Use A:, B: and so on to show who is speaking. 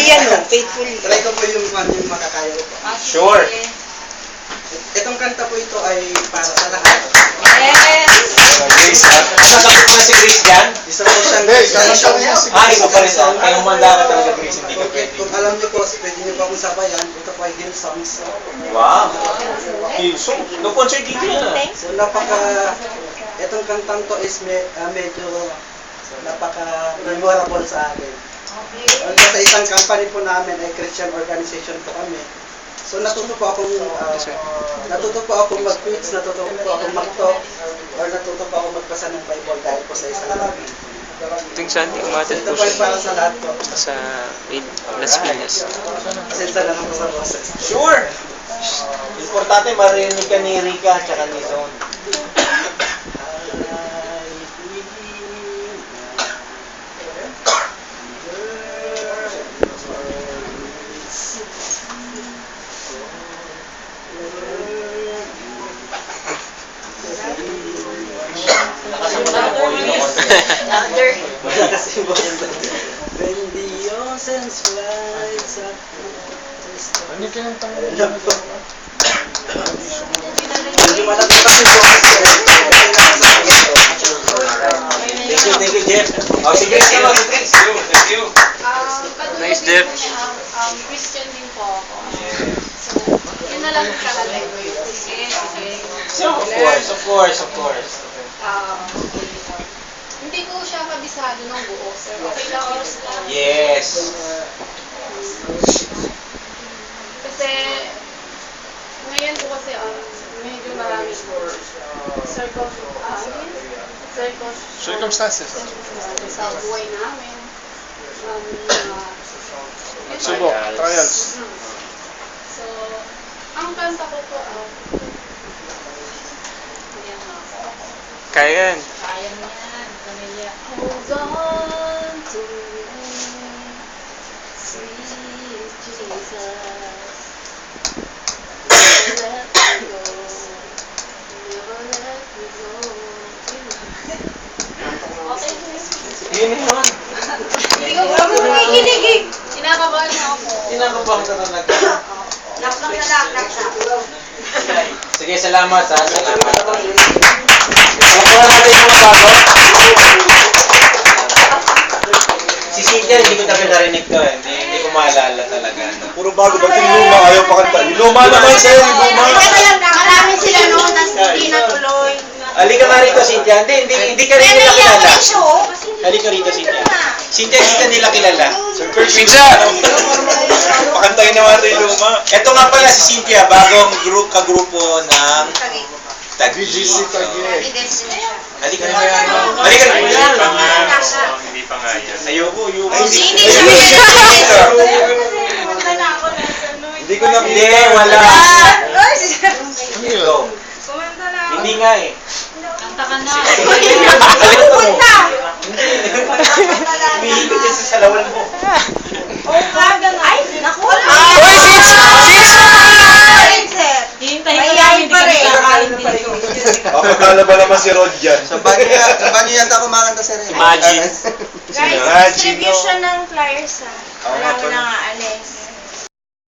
A: Yan o, faithfully.
B: Try ko po yung makakaya ko po.
C: Sure.
B: Itong kanta po ito ay para sa lahat.
A: Yes!
C: Grace, ha? Nakakapit mo na si Grace dyan?
B: Isa po siyang
C: Iba pa rin sa kaya humanda ka talaga, Grace, hindi ka pwede.
B: Kung alam niyo po, pwede niyo po akong sabayan. Ito po ay Hill Songs.
C: Wow. So, no-concert dito yan, ha?
B: So itong kantang to is medyo napaka-memorable sa akin. Sa isang company po namin ay Christian organization po kami. So natuto po akong mag-preach, natuto po akong mag-talk, or natuto po akong magbasa ng Bible dahil po sa isang company.
D: Tuwing Sunday, umatin
B: Ito
D: po
B: po ay
D: siya
B: para sa lahat po.
D: sa Las Piñas.
B: Pasensya na lang po sa boses.
C: Sure. Importante marinig ka ni Rika at saka ni Zone.
B: When the oceans rise up.
D: Ano yung kinantang mo?
B: Medyo malaki kasi po.
C: Thank you, Jeff. Oh, si Grace naman, si Grace. Thank you.
D: Nice, Jeff.
E: Christian din po ako. So, yun na lang kahalay ko yun.
C: So, of course.
E: Hindi ko siya kabisado ng buo, sir. Okay lang lang.
C: Yes.
E: Kasi, ngayon po kasi, medyo marami
D: Circumstances.
E: sa buhay namin.
D: Subok, trials.
E: So, ang kanta ko po,
D: Kaya yan.
E: kaya mo yan, Camilla. Hold on to me, sweet Jesus. Never let me go. Never let me go. Okay,
C: Yun yun.
E: hindi ko pa makikinig. Kinakabahan na ako.
C: Kinakabahan ka talaga.
A: Knock na lang.
C: Sige, salamat ha. Salamat. Nakuha natin yung mga bago. Si Cynthia, hindi ko talaga narinig to eh. Hindi ko maalala talaga.
F: Puro bago, ba't yung luma? Ayaw pa kanta. Yung luma naman sa'yo, yung luma.
A: Marami sila noon, tas hindi natuloy.
C: Halika nga rito, Cynthia. Hindi ka rin nila kilala. Halika rito, Cynthia. Cynthia, hindi ka nila kilala.
D: Pizza!
F: Pakantayin naman ito yung luma.
C: Ito nga pala si Cynthia, bagong kagrupo ng
F: BGC Taguig.
C: Halika nga yan. Halika nga.
D: Hindi pa nga yan.
C: Ayoko.
A: Hindi
F: Hindi ko na...
C: Hindi, wala. Ito. Hindi nga eh.
E: Kanta ka na.
C: Humihigit yan sa salawan mo.
A: Ay, naku!
D: Uy, sis!
E: Hihintayin ko
A: Mayayain pa rin.
F: Makakala ba naman si Rod dyan?
B: Sa banyo yata kumakanta si Ren.
C: Imagine.
A: Guys,
F: Imagine,
A: distribution ng flyers ha.
F: Oo nga
A: Wala mo
F: pala.
A: na nga alis.